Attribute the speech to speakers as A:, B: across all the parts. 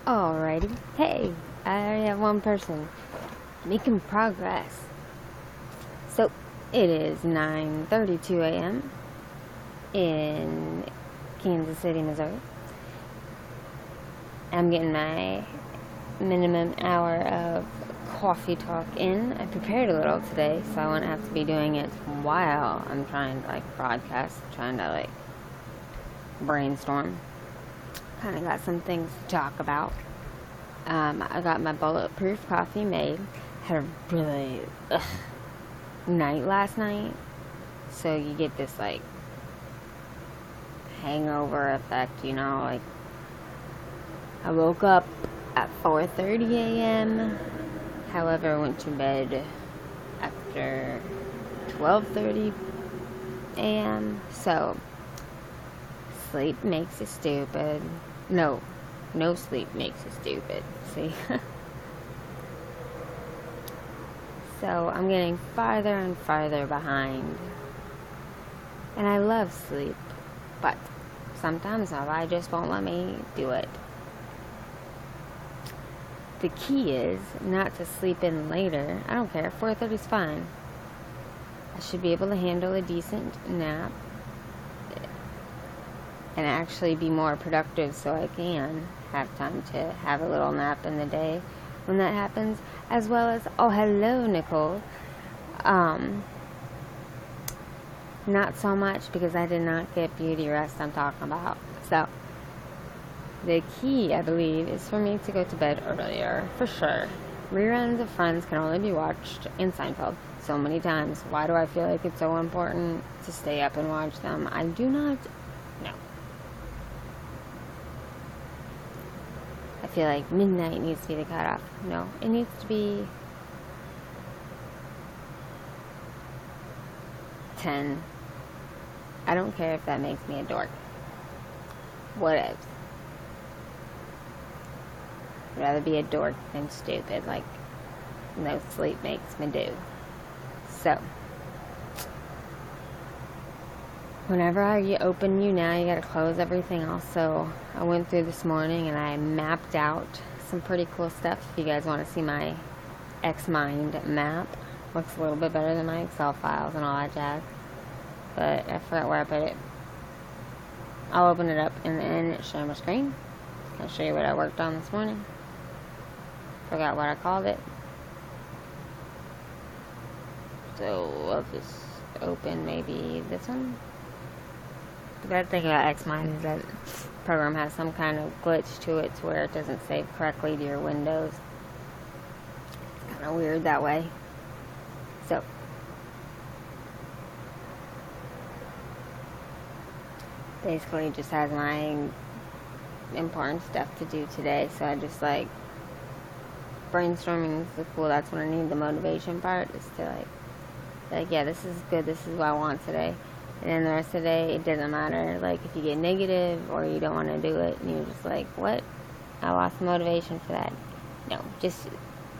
A: Alrighty. Hey, I already have one person making progress. So, it is 9:32 a.m. in Kansas City, Missouri. I'm getting my minimum hour of coffee talk in. I prepared a little today, so I won't have to be doing it while I'm trying to, broadcast, trying to, brainstorm. Kind of got some things to talk about. I got my bulletproof coffee made. Had a really night last night, so you get this hangover effect, I woke up at 4:30 a.m. However, I went to bed after 12:30 a.m. So sleep makes you stupid. No sleep makes you stupid. See? So I'm getting farther and farther behind. And I love sleep, but sometimes my body just won't let me do it. The key is not to sleep in later. I don't care. 4:30 is fine. I should be able to handle a decent nap and actually be more productive so I can have time to have a little nap in the day when that happens. As well as, oh, hello, Nicole. Not so much because I did not get beauty rest I'm talking about. So, the key, I believe, is for me to go to bed earlier, for sure. Reruns of Friends can only be watched in Seinfeld so many times. Why do I feel like it's so important to stay up and watch them? I do not know. I feel like midnight needs to be the cutoff. No, it needs to be 10. I don't care if that makes me a dork. Whatever. I'd rather be a dork than stupid, like no sleep makes me do. So, whenever you open YouNow, you gotta close everything else. So, I went through this morning and I mapped out some pretty cool stuff. If you guys want to see my X-Mind map, looks a little bit better than my Excel files and all that jazz. But I forgot where I put it. I'll open it up and then share my screen. I'll show you what I worked on this morning. Forgot what I called it. So I'll just open maybe this one. The bad thing about X-Mind is that the program has some kind of glitch to it to where it doesn't save correctly to your Windows. It's kind of weird that way. So basically, it just has my important stuff to do today. So I just brainstorming is cool. That's when I need the motivation part. Is to yeah, this is good. This is what I want today. And then the rest of the day, it doesn't matter. Like if you get negative or you don't want to do it, and you're just like, what? I lost motivation for that. No, just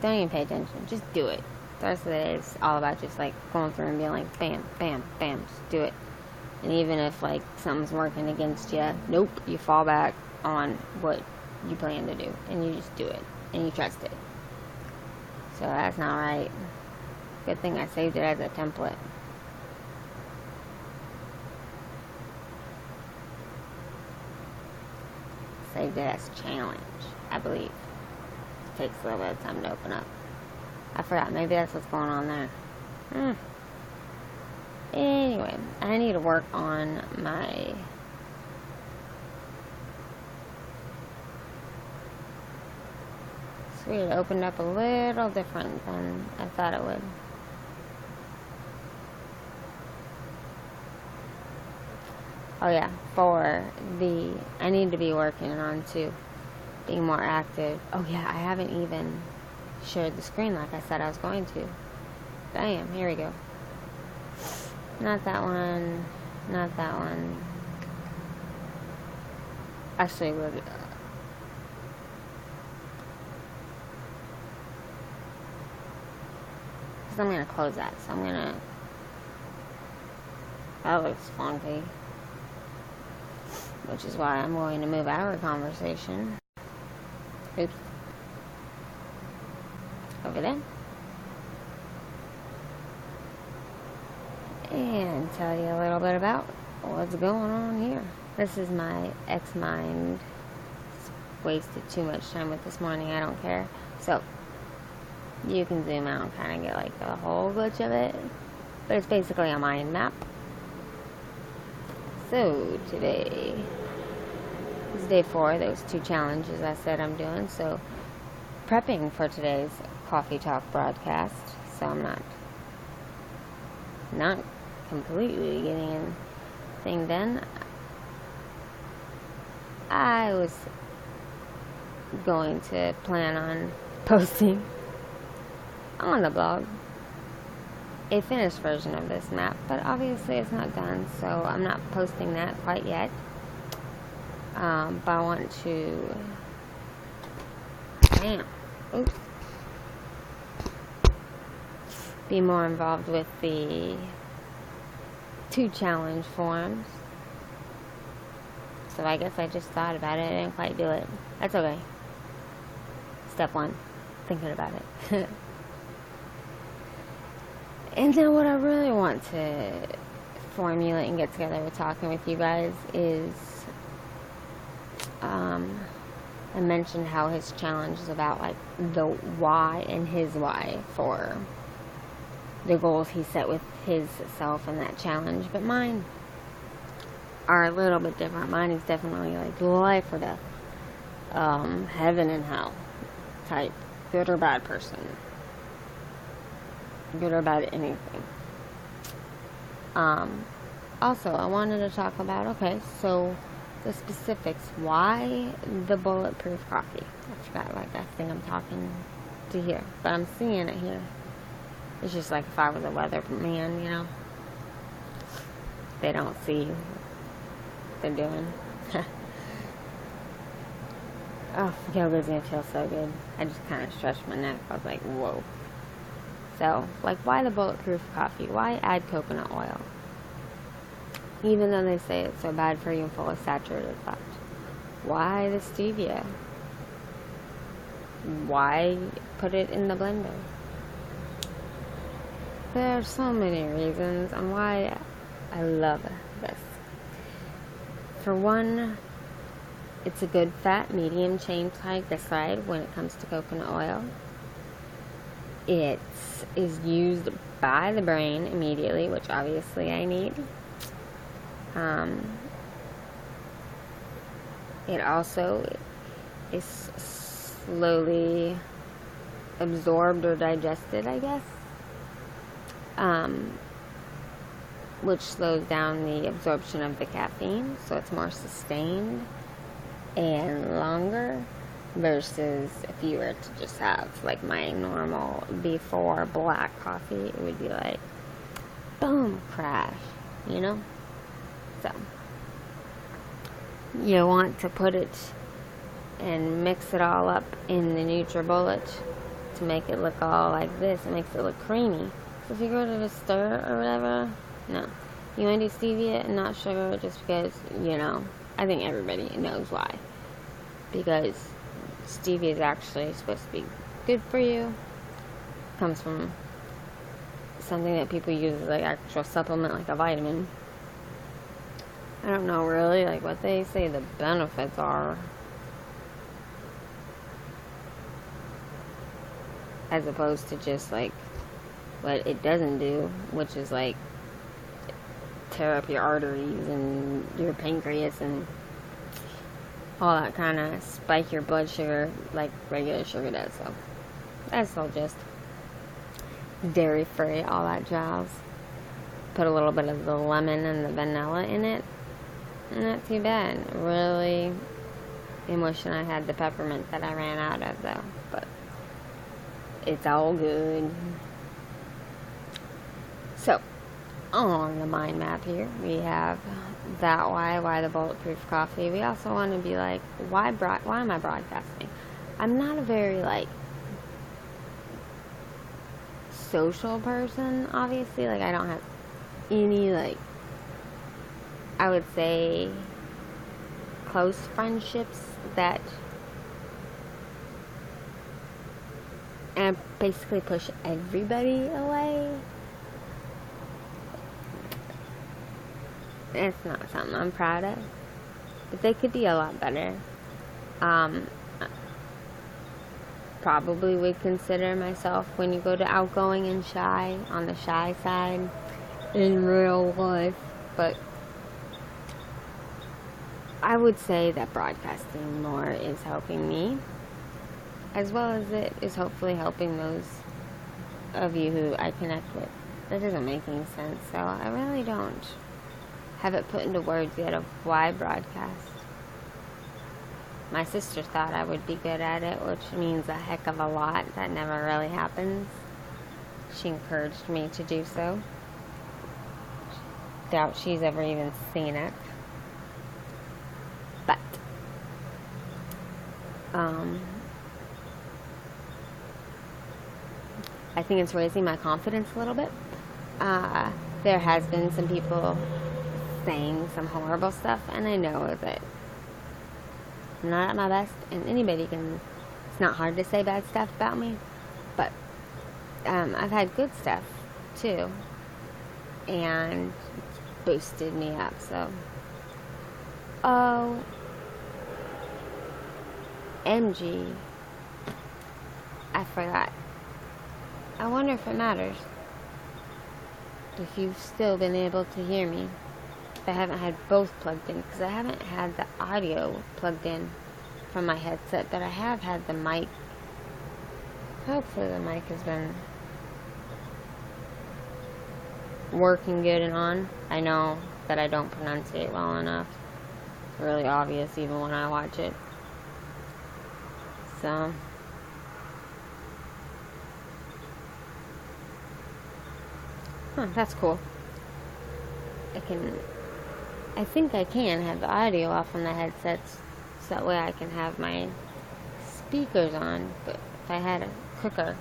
A: don't even pay attention. Just do it. The rest of the day is all about just going through and being like, bam, bam, bam, just do it. And even if something's working against you, nope, you fall back on what you plan to do, and you just do it, and you trust it. So that's not right. Good thing I saved it as a template. Saved it as a challenge, I believe. It takes a little bit of time to open up. I forgot, maybe that's what's going on there. Anyway, I need to work on my it opened up a little different than I thought it would. Oh yeah, I need to be working on being more active. Oh yeah, I haven't even shared the screen like I said I was going to. Bam, here we go. Not that one. Not that one. Actually, we're... because I'm going to close that. So I'm going to... That looks funky. which is why I'm going to move our conversation. Oops. Over there. And tell you a little bit about what's going on here. This is my ex-mind. Wasted too much time with this morning. I don't care. So, you can zoom out and kind of get like the whole glitch of it. But it's basically a mind map. So, today is day 4 of those 2 challenges I said I'm doing. So, prepping for today's Coffee Talk broadcast. So, I'm not completely getting anything done. I was going to plan on posting on the blog a finished version of this map, but obviously it's not done, so I'm not posting that quite yet. But I want to be more involved with the 2 challenge forums. So I guess I just thought about it. I didn't quite do it. That's okay. Step 1, thinking about it. And then what I really want to formulate and get together with talking with you guys is, I mentioned how his challenge is about like the why and his why for the goals he set with his self in that challenge, but mine are a little bit different. Mine is definitely like life or death, heaven and hell type, good or bad person, good or bad anything. Also, I wanted to talk about, okay, so the specifics. Why the bulletproof coffee? I forgot, like, I think I'm talking to here, but I'm seeing it here. It's just like if I was a weatherman, you know. They don't see what they're doing. Oh, yoga's gonna feel so good. I just kind of stretched my neck. I was like, whoa. So, like, why the bulletproof coffee? Why add coconut oil? Even though they say it's so bad for you and full of saturated fat. Why the stevia? Why put it in the blender? There are so many reasons on why I love this. For one, it's a good fat, medium chain triglyceride when it comes to coconut oil. It is used by the brain immediately, which obviously I need. It also is slowly absorbed or digested, I guess. Which slows down the absorption of the caffeine, so it's more sustained and longer, versus if you were to just have like my normal before black coffee, it would be like boom, crash, you know. So you want to put it and mix it all up in the NutriBullet to make it look all like this. It makes it look creamy. So if you go to the stir or whatever, no. You want to do stevia and not sugar just because, you know, I think everybody knows why. Because stevia is actually supposed to be good for you. It comes from something that people use as like actual supplement, like a vitamin. I don't know really like what they say the benefits are, as opposed to just like what it doesn't do, which is like tear up your arteries and your pancreas and all that kind of spike your blood sugar like regular sugar does. So that's all just dairy free, all that jazz. Put a little bit of the lemon and the vanilla in it. Not too bad. Really am wishing I had the peppermint that I ran out of though, but it's all good. So, on the mind map here, we have that why the bulletproof coffee. We also want to be like, why am I broadcasting? I'm not a very like social person, obviously. Like, I don't have any like, I would say close friendships that and basically push everybody away. It's not something I'm proud of, but they could be a lot better. Probably would consider myself, when you go to outgoing and shy, on the shy side in real life, but I would say that broadcasting more is helping me, as well as it is hopefully helping those of you who I connect with. That doesn't make any sense, so I really don't have it put into words yet of why broadcast. My sister thought I would be good at it, which means a heck of a lot. That never really happens. She encouraged me to do so. Doubt she's ever even seen it. But I think it's raising my confidence a little bit. There has been some people saying some horrible stuff, and I know that I'm not at my best, and anybody can. It's not hard to say bad stuff about me, but I've had good stuff too, and it's boosted me up. So, MG, I forgot. I wonder if it matters. If you've still been able to hear me. I haven't had both plugged in, because I haven't had the audio plugged in from my headset, but I have had the mic. Hopefully the mic has been working good and on. I know that I don't pronunciate well enough. It's really obvious even when I watch it. So that's cool. I think I can have the audio off on the headsets, so that way I can have my speakers on. But if I had a quicker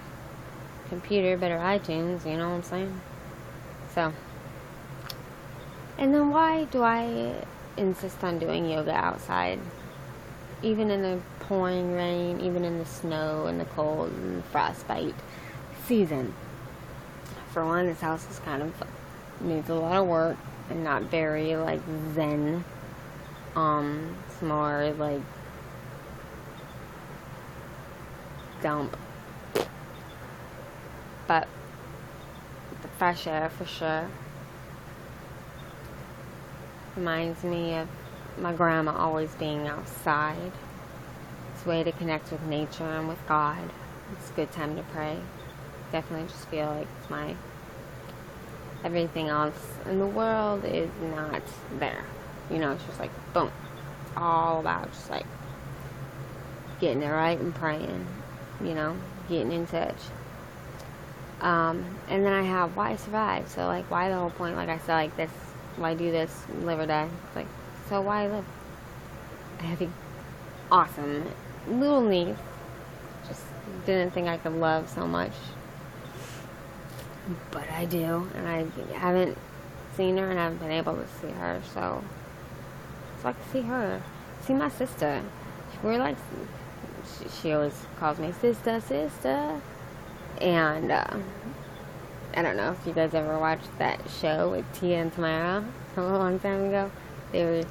A: computer, better iTunes, you know what I'm saying? So, and then why do I insist on doing yoga outside? Even in the pouring rain, even in the snow and the cold and the frostbite season. For one, this house is kind of needs a lot of work. And not very, like, zen. It's more, like, dump. But the fresh air, for sure. Reminds me of my grandma always being outside. It's a way to connect with nature and with God. It's a good time to pray. Definitely just feel like it's my... Everything else in the world is not there. You know, it's just like, boom. It's all about just like getting it right and praying, you know, getting in touch. And then I have why survive. So, like, why the whole point? Like I said, like this, why do this, live or die? It's like, so why live? I have an awesome little niece. Just didn't think I could love so much. But I do, and I haven't seen her, and I haven't been able to see her, so I can see her. See my sister. We're like, she always calls me sister, and I don't know if you guys ever watched that show with Tia and Tamara from a long time ago. They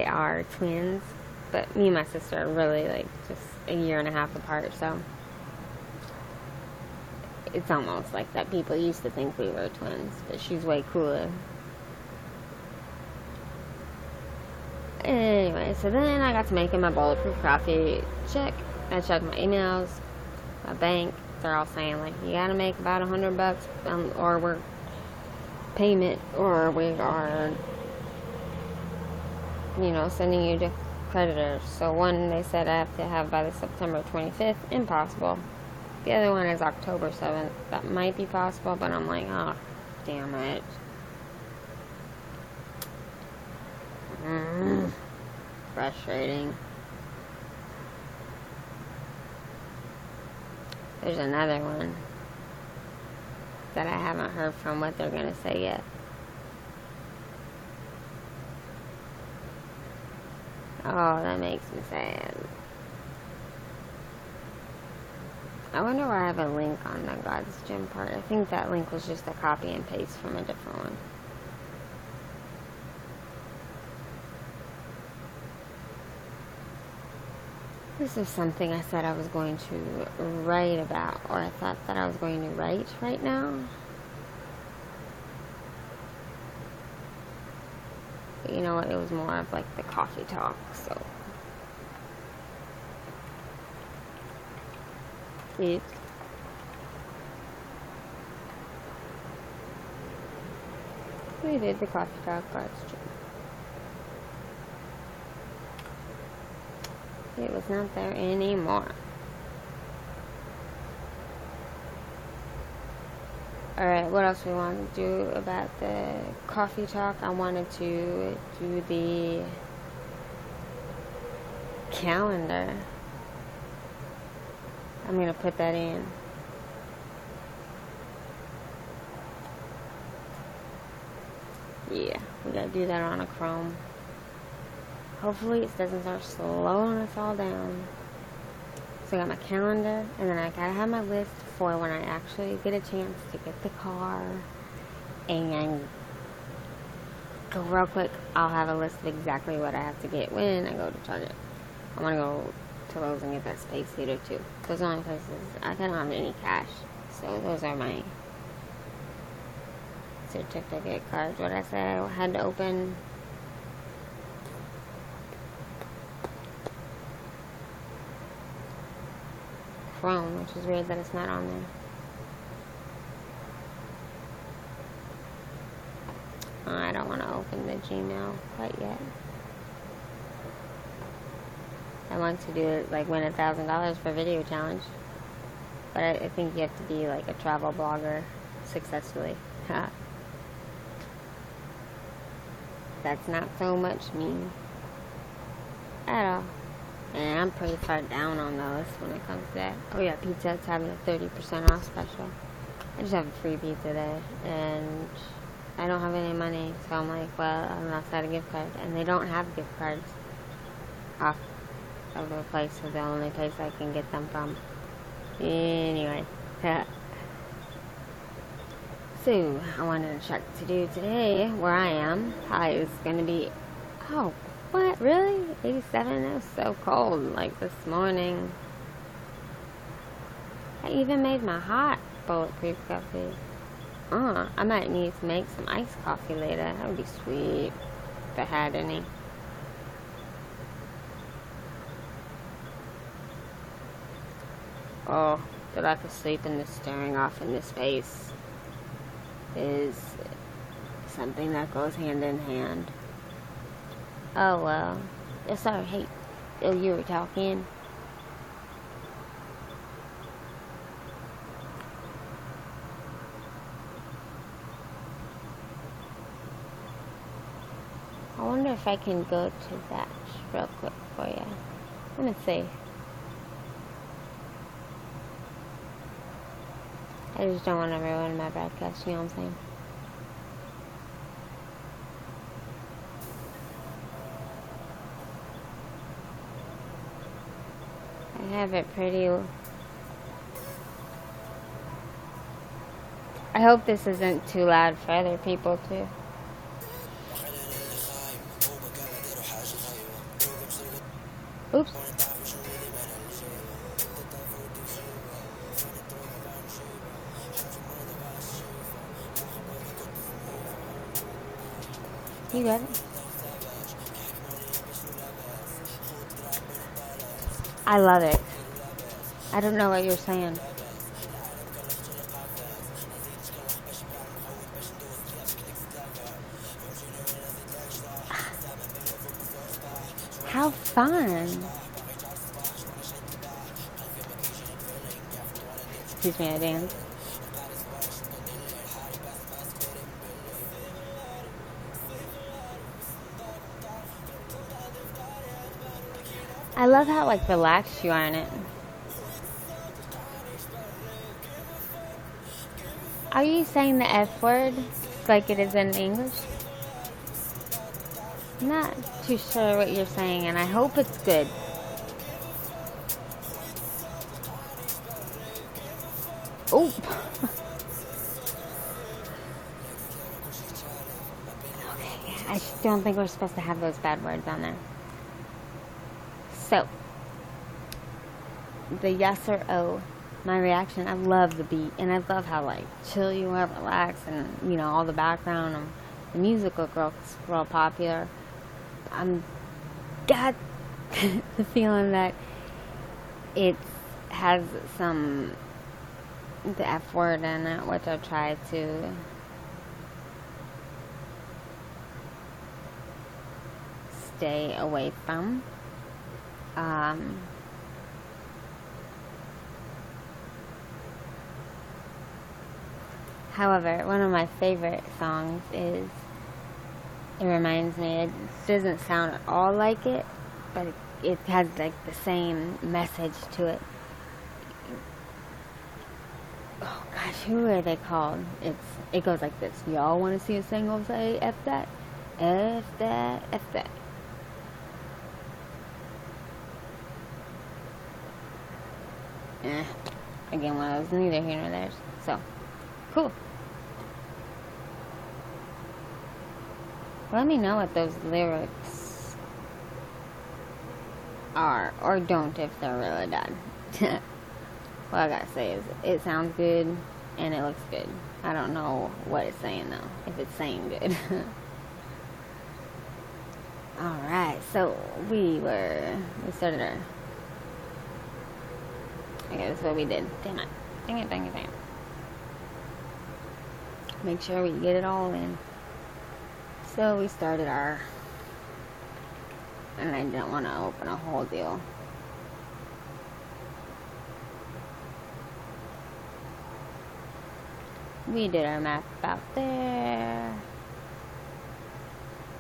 A: are twins, but me and my sister are really like just a year and a half apart, so it's almost like that people used to think we were twins, but she's way cooler. Anyway, so then I got to making my bulletproof coffee. Check. I checked my emails, my bank. They're all saying, like, you gotta make about $100, or we're payment, or we are, you know, sending you to creditors. So one, they said I have to have by the September 25th. Impossible. The other one is October 7th. That might be possible, but I'm like, oh, damn it. Frustrating. There's another one that I haven't heard from what they're going to say yet. Oh, that makes me sad. I wonder why I have a link on the God's Gym part. I think that link was just a copy and paste from a different one. This is something I said I was going to write about, or I thought that I was going to write right now. But you know what? It was more of like the coffee talk, so. We did the coffee talk God's Gym. It was not there anymore. Alright, what else we want to do about the coffee talk? I wanted to do the calendar. I'm going to put that in. Yeah, we got to do that on a Chrome. Hopefully it doesn't start slowing us all down. So I got my calendar, and then I gotta have my list for when I actually get a chance to get the car. And go real quick, I'll have a list of exactly what I have to get when I go to Target. I want to go to Lowe's and get that space heater too. Those are the only places I don't have any cash. So those are my certificate cards. What I said, I had to open Chrome, which is weird that it's not on there. I don't want to open the Gmail quite yet. I want to do it, like, win $1,000 for video challenge. But I think you have to be like a travel blogger successfully. That's not so much me at all. And I'm pretty far down on the list when it comes to that. Oh yeah, Pizza Hut's having a 30% off special. I just have a free pizza there, and I don't have any money, so I'm like, well, I'm outside a gift card, and they don't have gift cards off of the place, so the only place I can get them from. Anyway, so I wanted to check to do today where I am. High is gonna be, oh, what, really? 87? It was so cold, like this morning. I even made my hot bulletproof coffee. I might need to make some iced coffee later. That would be sweet if I had any. Oh, the lack of sleep and the staring off into space is something that goes hand in hand. Oh, well. Sorry, hey. Oh, you were talking. I wonder if I can go to that real quick for you. Let me see. I just don't want to ruin my broadcast, you know what I'm saying? I have it pretty. I hope this isn't too loud for other people too. Oops. You got it. I love it. I don't know what you're saying. How fun. Excuse me, I dance. I love how, like, relaxed you are in it. Are you saying the F word like it is in English? Not too sure what you're saying, and I hope it's good. Oh. Okay, I don't think we're supposed to have those bad words on there. So, the yes or oh, my reaction, I love the beat, and I love how, like, chill you are, relax, and, you know, all the background, and the music looks real popular. I'm got the feeling that it has the F word in it, which I've tried to stay away from. However, one of my favorite songs is, it reminds me, it doesn't sound at all like it, but it has like the same message to it. Oh gosh, who are they called? It goes like this. Y'all want to see a single say F that? F that, F that. Again, one of those neither here nor there. So, cool. Let me know what those lyrics are, or don't if they're really bad. What I gotta say is, it sounds good, and it looks good. I don't know what it's saying though, if it's saying good. Alright, so we started our... Okay, that's what we did. Damn it. Dang it. Make sure we get it all in. So we started our... And I didn't want to open a whole deal. We did our map out there.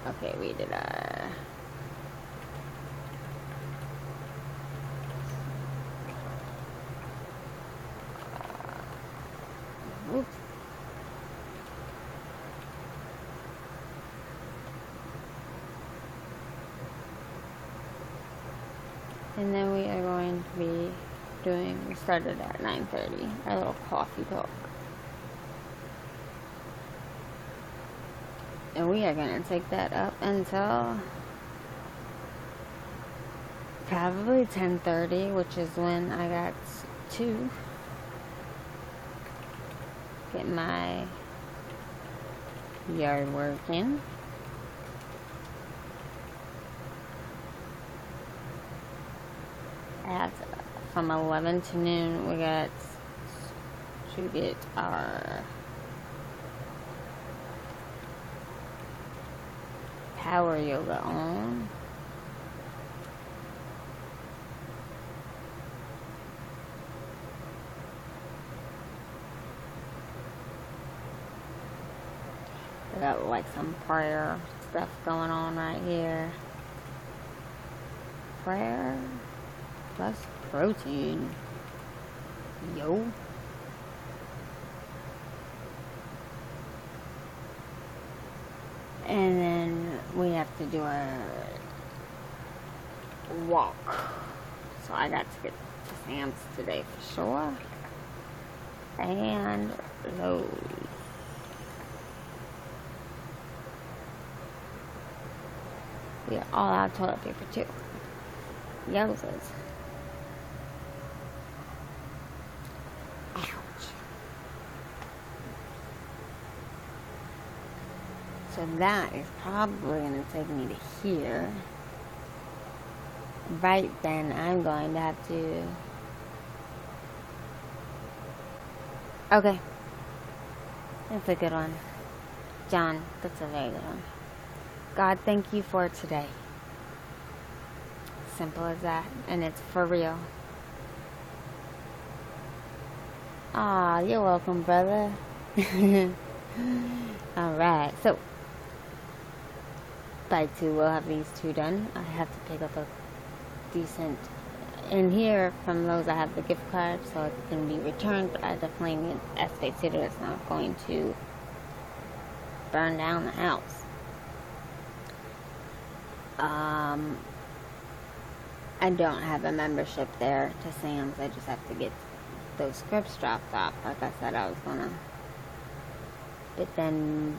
A: Okay, we did our... Oops. And then we are going to be we started at 9:30, our little coffee talk. And we are going to take that up until probably 10:30, which is when I got to get my yard work in. From 11 to noon, we got to get our power yoga on. We got like some prayer stuff going on right here. Prayer plus protein. Yo. And then we have to do a walk. So I got to get to Sam's today for sure. And those. We are all out of toilet paper too. Yowzers. So that is probably going to take me to here. Right then, I'm going to have to... Okay. That's a good one. John, that's a very good one. God, thank you for today. Simple as that. And it's for real. Aw, you're welcome, brother. Alright, so... by 2, we'll have these 2 done. I have to pick up a decent... In here, from those, I have the gift card, so it can be returned, but I definitely need a space heater that's not going to burn down the house. I don't have a membership there to Sam's. I just have to get those scripts dropped off. Like I said, I was gonna. But then,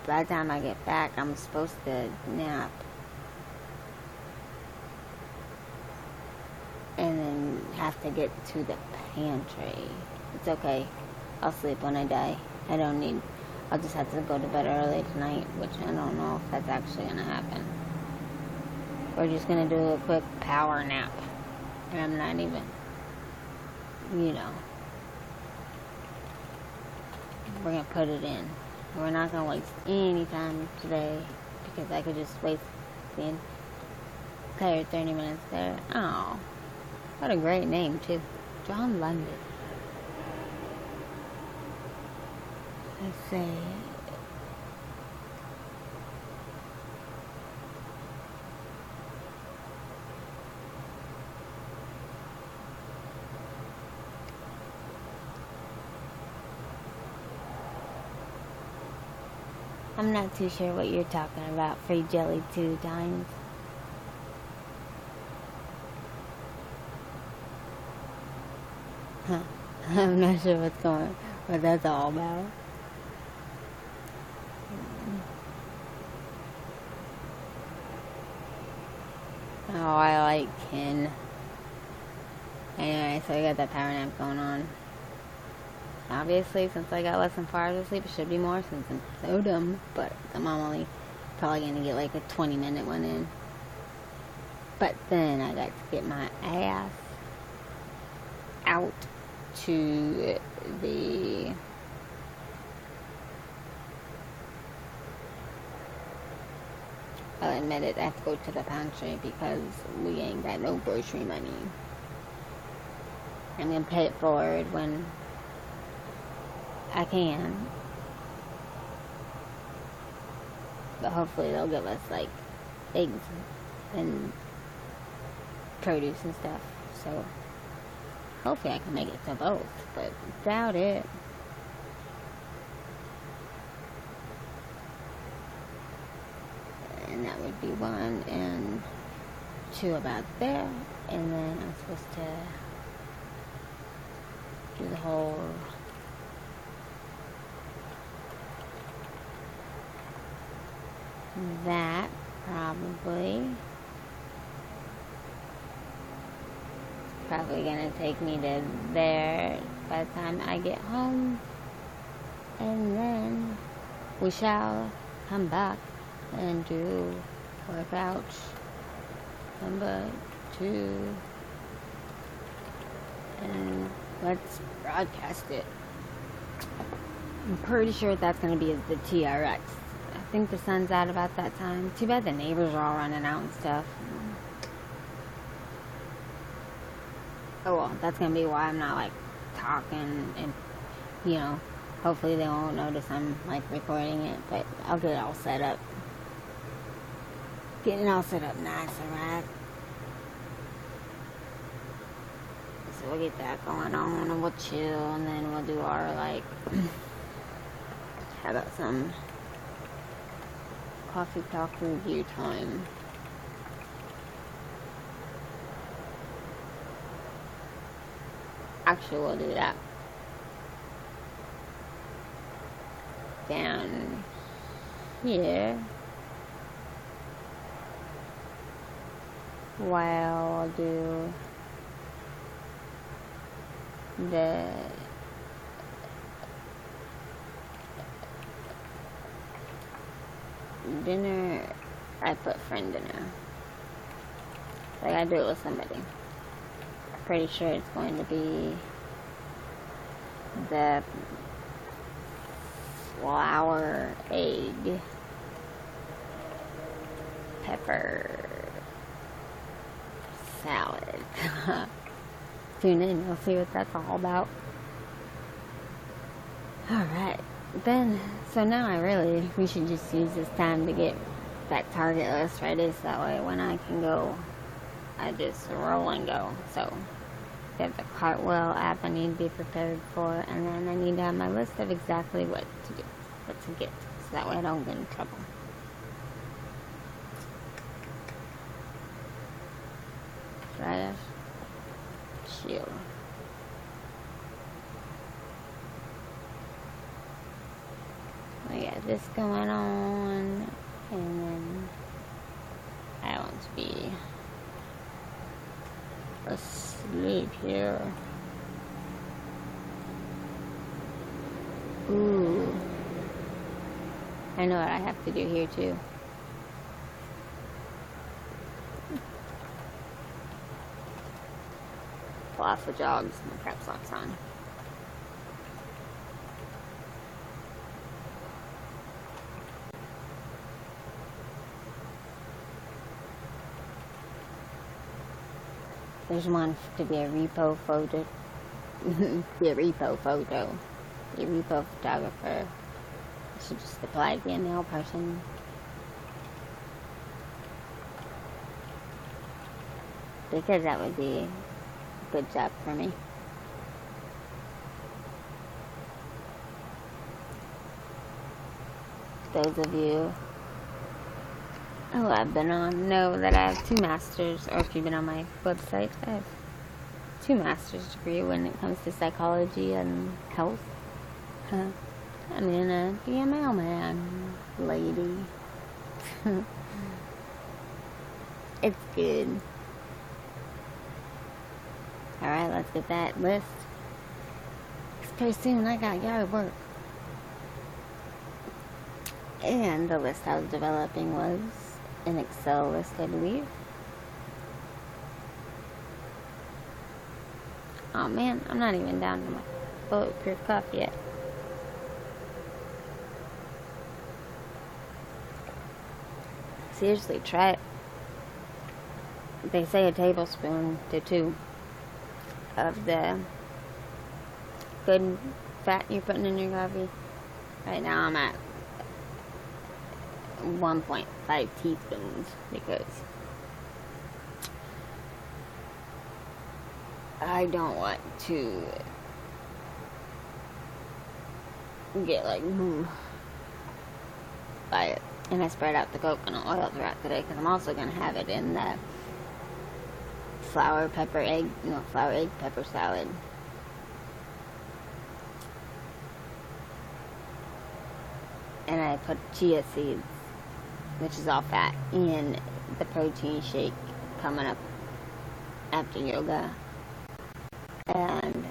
A: by the time I get back, I'm supposed to nap. And then have to get to the pantry. It's okay. I'll sleep when I die. I'll just have to go to bed early tonight, which I don't know if that's actually gonna happen. We're just gonna do a quick power nap. And I'm not even, we're gonna put it in. We're not gonna waste any time today because I could just waste the entire 30 minutes there. Oh, what a great name too. John London. Let's see. I'm not too sure what you're talking about. Free jelly 2 times. Huh. I'm not sure what that's all about. Oh, I like Ken. Anyway, so we got that power nap going on. Obviously, since I got less than 4 hours of sleep, it should be more since I'm so dumb. But I'm only probably going to get like a 20-minute one in. But then I got to get my ass out to the I'll admit it, I have to go to the pantry because we ain't got no grocery money. I'm going to pay it forward when I can. But hopefully they'll give us, like, eggs and produce and stuff. So, hopefully I can make it to both, but doubt it. And that would be 1 and 2 about there. And then I'm supposed to do the whole that probably gonna take me to there by the time I get home, and then we shall come back and do workout number 2 and let's broadcast it. I'm pretty sure that's gonna be the TRX. I think the sun's out about that time. Too bad the neighbors are all running out and stuff. Oh well, that's gonna be why I'm not like talking and hopefully they won't notice I'm like recording it, but I'll get it all set up. Getting it all set up nice, alright? So we'll get that going on and we'll chill and then we'll do our like how about some coffee talk review time. Actually, we'll do that down here while I'll do the dinner. I put friend dinner. Like I do it with somebody. Pretty sure it's going to be the flour, egg, pepper salad. Tune in, you'll see what that's all about. Alright, then, so now we should just use this time to get that target list ready so that way when I can go, I just roll and go. So, get the Cartwheel app I need to be prepared for, and then I need to have my list of exactly what to do, what to get, so that way I don't get in trouble. but I just chill. I got this going on, and then I want to be asleep here. Ooh. I know what I have to do here too. Pull off the jogs and the crap socks on. There's one to be a repo photo. Be a repo photo. Be a repo photographer. I should just apply to be a male person. Because that would be a good job for me. Those of you who I've been on know that I have 2 masters, or if you've been on my website, I have 2 master's degree when it comes to psychology and health. I'm gonna be a mailman, lady. It's good. Alright, let's get that list. Because pretty soon I got yard work. And the list I was developing was an Excel list, I believe. Oh man, I'm not even down to my bulletproof cup yet. Seriously, try it. They say a tablespoon to 2 of the good fat you're putting in your coffee. Right now I'm at 1.5 teaspoons because I don't want to get like by it. And I spread out the coconut oil throughout the day because I'm also going to have it in the flour, egg pepper salad. And I put chia seeds, which is all fat, in the protein shake coming up after yoga. And